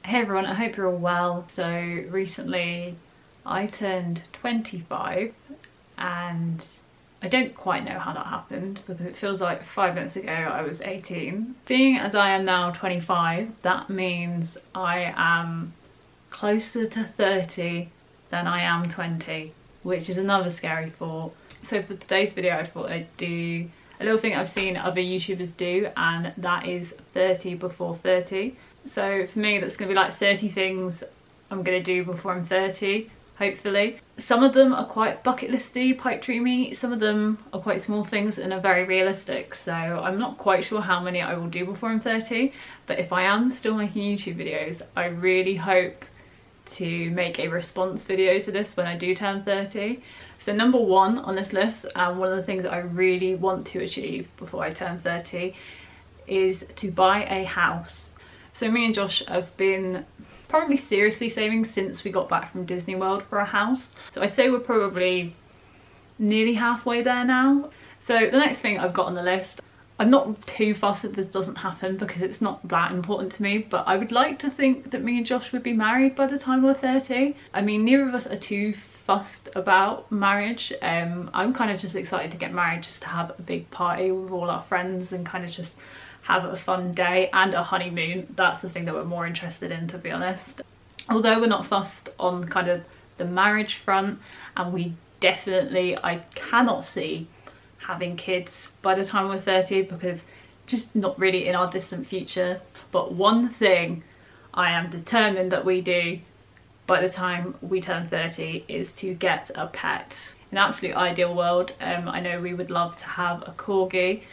Hey everyone, I hope you're all well. So recently I turned 25 and I don't quite know how that happened because it feels like 5 minutes ago I was 18. Seeing as I am now 25, that means I am closer to 30 than I am 20, which is another scary thought. So for today's video I thought I'd do a little thing I've seen other YouTubers do, and that is 30 before 30. So for me that's going to be like 30 things I'm going to do before I'm 30, hopefully. Some of them are quite bucket listy, pipe dreamy, some of them are quite small things and are very realistic, so I'm not quite sure how many I will do before I'm 30, but if I am still making YouTube videos, I really hope to make a response video to this when I do turn 30. So number one on this list, and one of the things that I really want to achieve before I turn 30, is to buy a house. So me and Josh have been probably seriously saving since we got back from Disney World for a house. So I'd say we're probably nearly halfway there now. So the next thing I've got on the list, I'm not too fussed if this doesn't happen because it's not that important to me, but I would like to think that me and Josh would be married by the time we're 30. I mean, neither of us are too fussed about marriage. I'm kind of just excited to get married, just to have a big party with all our friends and kind of just have a fun day and a honeymoon. That's the thing that we're more interested in, to be honest. Although we're not fussed on kind of the marriage front, and we definitely, I cannot see having kids by the time we're 30 because just not really in our distant future. But one thing I am determined that we do by the time we turn 30 is to get a pet. In an absolute ideal world, I know we would love to have a corgi,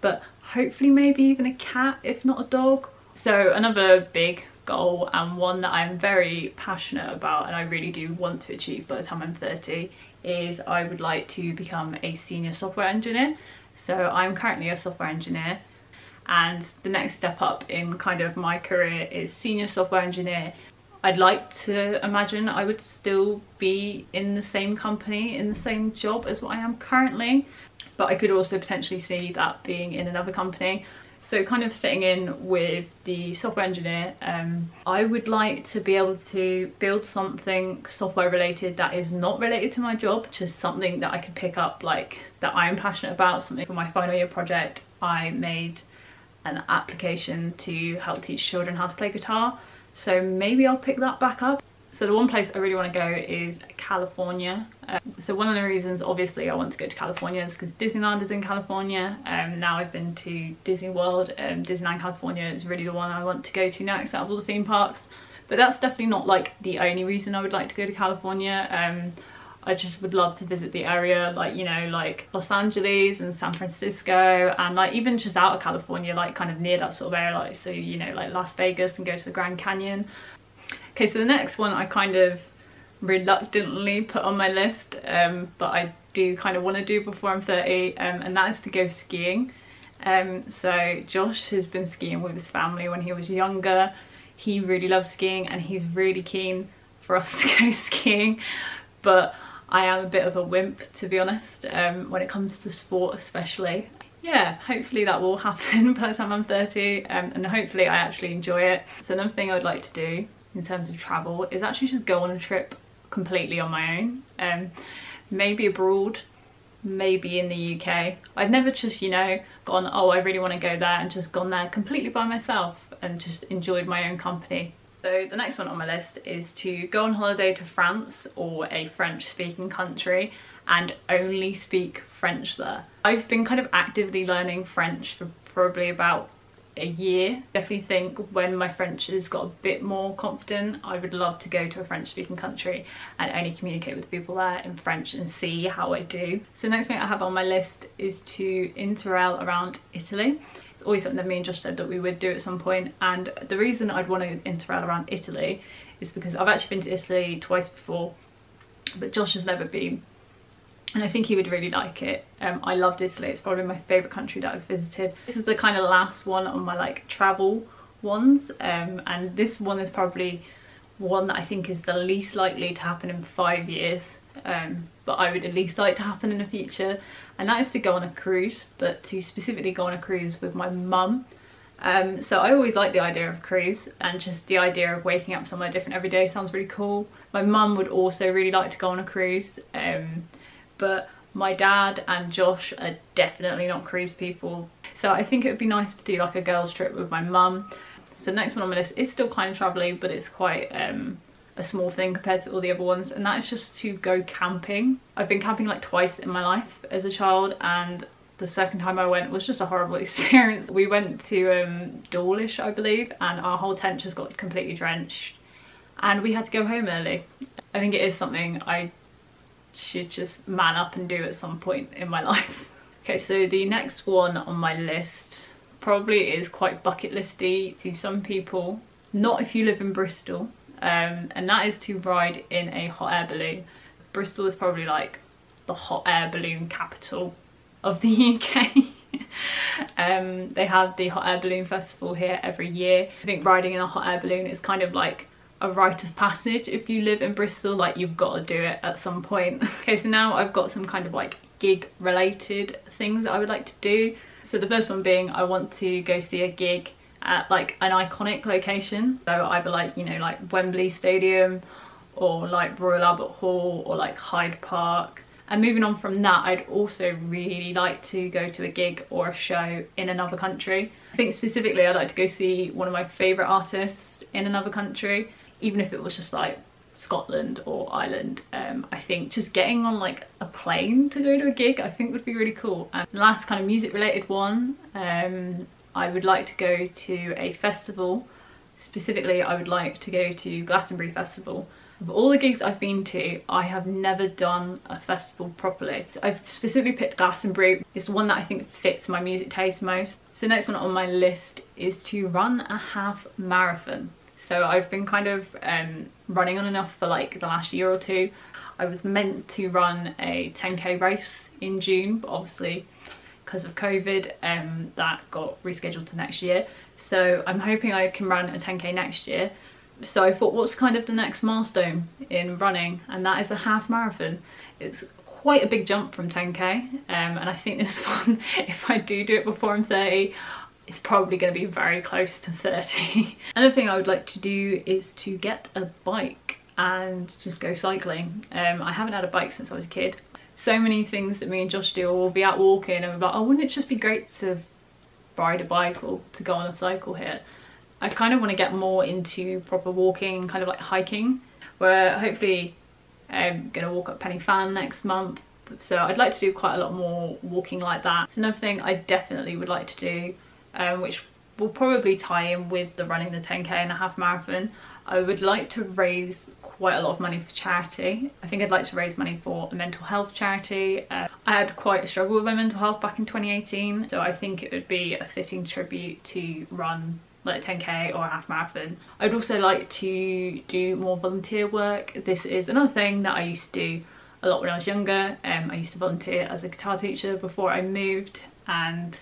but hopefully maybe even a cat, if not a dog. So another big goal, and one that I'm very passionate about and I really do want to achieve by the time I'm 30, is I would like to become a senior software engineer. So I'm currently a software engineer, and the next step up in kind of my career is senior software engineer. I'd like to imagine I would still be in the same company, in the same job as what I am currently, but I could also potentially see that being in another company. So kind of fitting in with the software engineer, I would like to be able to build something software related that is not related to my job, just something that I could pick up, like that I'm passionate about. Something for my final year project, I made an application to help teach children how to play guitar. So maybe I'll pick that back up. So the one place I really want to go is California. So one of the reasons obviously I want to go to California is because Disneyland is in California. Now I've been to Disney World, Disneyland California is really the one I want to go to next out of all the theme parks. But that's definitely not like the only reason I would like to go to California. I just would love to visit the area, like, you know, like Los Angeles and San Francisco, and like even just out of California, like kind of near that sort of area, like, so, you know, like Las Vegas, and go to the Grand Canyon. Okay, so the next one I kind of reluctantly put on my list, but I do kind of want to do before I'm 30, and that is to go skiing. So Josh has been skiing with his family when he was younger. He really loves skiing and he's really keen for us to go skiing, but I am a bit of a wimp, to be honest, when it comes to sport especially. Yeah, hopefully that will happen by the time I'm 30, and hopefully I actually enjoy it. So another thing I would like to do in terms of travel is actually just go on a trip completely on my own, maybe abroad, maybe in the UK. I've never just, you know, gone, oh I really want to go there, and just gone there completely by myself and just enjoyed my own company. So the next one on my list is to go on holiday to France or a French speaking country and only speak French there. I've been kind of actively learning French for probably about a year. Definitely think when my French has got a bit more confident, I would love to go to a French speaking country and only communicate with people there in French and see how I do. So the next thing I have on my list is to Interrail around Italy. It's always something that me and Josh said that we would do at some point, and the reason I'd want to Interrail around Italy is because I've actually been to Italy twice before, but Josh has never been, and I think he would really like it. I loved Italy, it's probably my favourite country that I've visited. This is the kind of last one on my like travel ones, and this one is probably one that I think is the least likely to happen in 5 years, but I would at least like to happen in the future, and that is to go on a cruise, but to specifically go on a cruise with my mum. So I always like the idea of a cruise, and just the idea of waking up somewhere different every day sounds really cool. My mum would also really like to go on a cruise, but my dad and Josh are definitely not cruise people. So I think it would be nice to do like a girls trip with my mum. So the next one on my list is still kind of travelly, but it's quite a small thing compared to all the other ones, and that is just to go camping. I've been camping like twice in my life as a child, and the second time I went was just a horrible experience. We went to Dawlish, I believe, and our whole tent just got completely drenched and we had to go home early. I think it is something I should just man up and do at some point in my life. Okay, so the next one on my list probably is quite bucket listy to some people, not if you live in Bristol, and that is to ride in a hot air balloon. Bristol is probably like the hot air balloon capital of the UK. They have the hot air balloon festival here every year. I think riding in a hot air balloon is kind of like a rite of passage if you live in Bristol, like you've got to do it at some point. Okay, so now I've got some kind of like gig related things that I would like to do. So the first one being, I want to go see a gig at like an iconic location. So either like, you know, like Wembley Stadium or like Royal Albert Hall or like Hyde Park. And moving on from that, I'd also really like to go to a gig or a show in another country. I think specifically I'd like to go see one of my favourite artists in another country, even if it was just like Scotland or Ireland. I think just getting on like a plane to go to a gig I think would be really cool. And the last kind of music related one, I would like to go to a festival. Specifically, I would like to go to Glastonbury Festival. Of all the gigs I've been to, I have never done a festival properly. So I've specifically picked Glastonbury. It's the one that I think fits my music taste most. So next one on my list is to run a half marathon. So I've been kind of running on enough for like the last year or two. I was meant to run a 10k race in June, but obviously because of COVID that got rescheduled to next year. So I'm hoping I can run a 10k next year. So I thought, what's kind of the next milestone in running? And that is a half marathon. It's quite a big jump from 10k, and I think this one, if I do it before I'm 30, it's probably going to be very close to 30. Another thing I would like to do is to get a bike and just go cycling. I haven't had a bike since I was a kid. So many things that me and Josh do, we'll be out walking and we're like, oh, wouldn't it just be great to ride a bike or to go on a cycle here? I kind of want to get more into proper walking, kind of like hiking, where hopefully I'm going to walk up Penny Fan next month. So I'd like to do quite a lot more walking like that. It's another thing I definitely would like to do, which will probably tie in with the running the 10k and a half marathon. I would like to raise quite a lot of money for charity. I think I'd like to raise money for a mental health charity. I had quite a struggle with my mental health back in 2018, so I think it would be a fitting tribute to run like a 10k or a half marathon. I'd also like to do more volunteer work. This is another thing that I used to do a lot when I was younger. I used to volunteer as a guitar teacher before I moved, and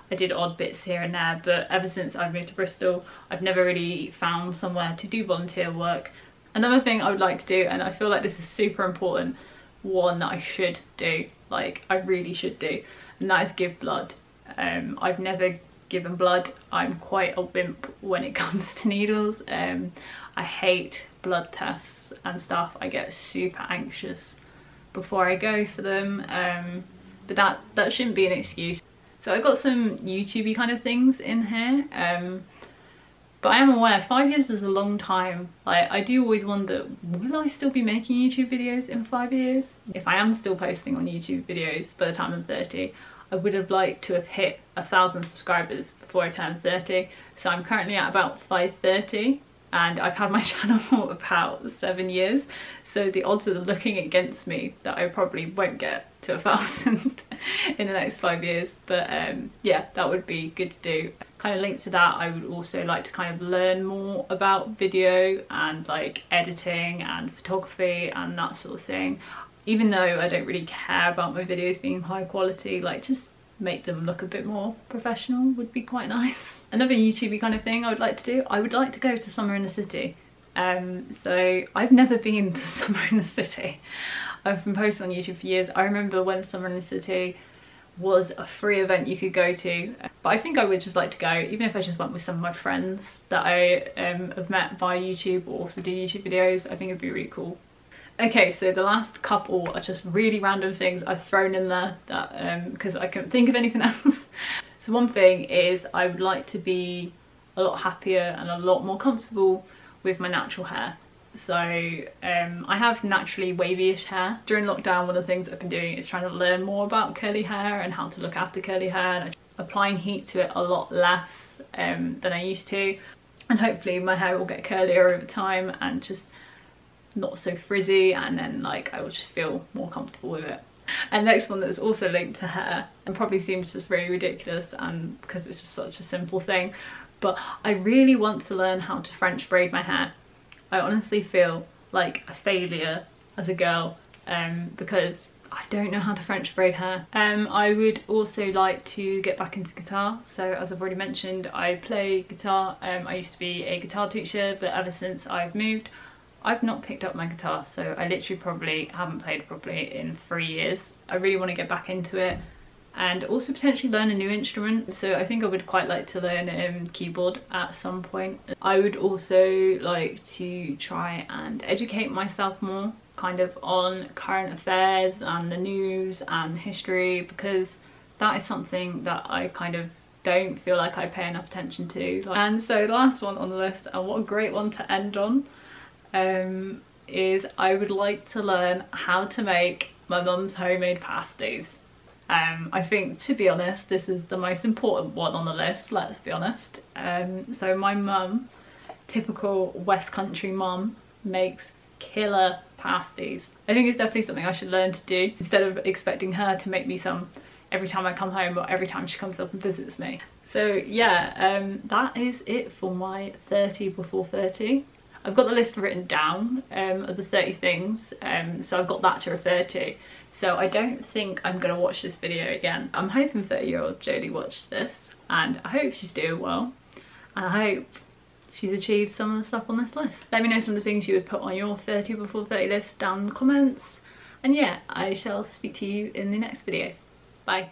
I did odd bits here and there, but ever since I've moved to Bristol, I've never really found somewhere to do volunteer work. Another thing I would like to do, and I feel like this is super important, one that I should do, like I really should do, and that is give blood. I've never given blood. I'm quite a wimp when it comes to needles. I hate blood tests and stuff. I get super anxious before I go for them, but that shouldn't be an excuse. So I've got some YouTube-y kind of things in here, but I am aware 5 years is a long time. Like, I do always wonder, will I still be making YouTube videos in 5 years? If I am still posting on YouTube videos by the time I'm 30, I would have liked to have hit 1,000 subscribers before I turned 30. So I'm currently at about 530, and I've had my channel about 7 years. So the odds are looking against me that I probably won't get to 1,000 in the next 5 years. But yeah, that would be good to do. Kind of linked to that, I would also like to kind of learn more about video and like editing and photography and that sort of thing. Even though I don't really care about my videos being high quality, like just make them look a bit more professional would be quite nice. Another YouTube-y kind of thing I would like to do, I would like to go to Summer in the City. So I've never been to Summer in the City. I've been posting on YouTube for years. I remember when Summer in the City was a free event you could go to, but I think I would just like to go, even if I just went with some of my friends that I have met via YouTube or also do YouTube videos. I think it'd be really cool. Okay, so the last couple are just really random things I've thrown in there that because I couldn't think of anything else. So one thing is I would like to be a lot happier and a lot more comfortable with my natural hair. So I have naturally wavy-ish hair. During lockdown, one of the things I've been doing is trying to learn more about curly hair and how to look after curly hair, and applying heat to it a lot less than I used to, and hopefully my hair will get curlier over time and just not so frizzy, and then like I will just feel more comfortable with it. And next one that's also linked to hair and probably seems just really ridiculous, and because it's just such a simple thing, but I really want to learn how to French braid my hair. I honestly feel like a failure as a girl because I don't know how to French braid hair. I would also like to get back into guitar. So as I've already mentioned, I play guitar. I used to be a guitar teacher, but ever since I've moved, I've not picked up my guitar. So I literally probably haven't played properly in 3 years. I really want to get back into it and also potentially learn a new instrument. So I think I would quite like to learn keyboard at some point. I would also like to try and educate myself more kind of on current affairs and the news and history, because that is something that I kind of don't feel like I pay enough attention to. And so the last one on the list, and what a great one to end on, is I would like to learn how to make my mum's homemade pasties. I think, to be honest, this is the most important one on the list, let's be honest. So my mum, typical West Country mum, makes killer pasties. I think it's definitely something I should learn to do, instead of expecting her to make me some every time I come home or every time she comes up and visits me. So yeah, that is it for my 30 before 30. I've got the list written down of the 30 things, so I've got that to refer to. So I don't think I'm going to watch this video again. I'm hoping 30-year-old Jodie watched this, and I hope she's doing well, and I hope she's achieved some of the stuff on this list. Let me know some of the things you would put on your 30 before 30 list down in the comments, and yeah, I shall speak to you in the next video. Bye.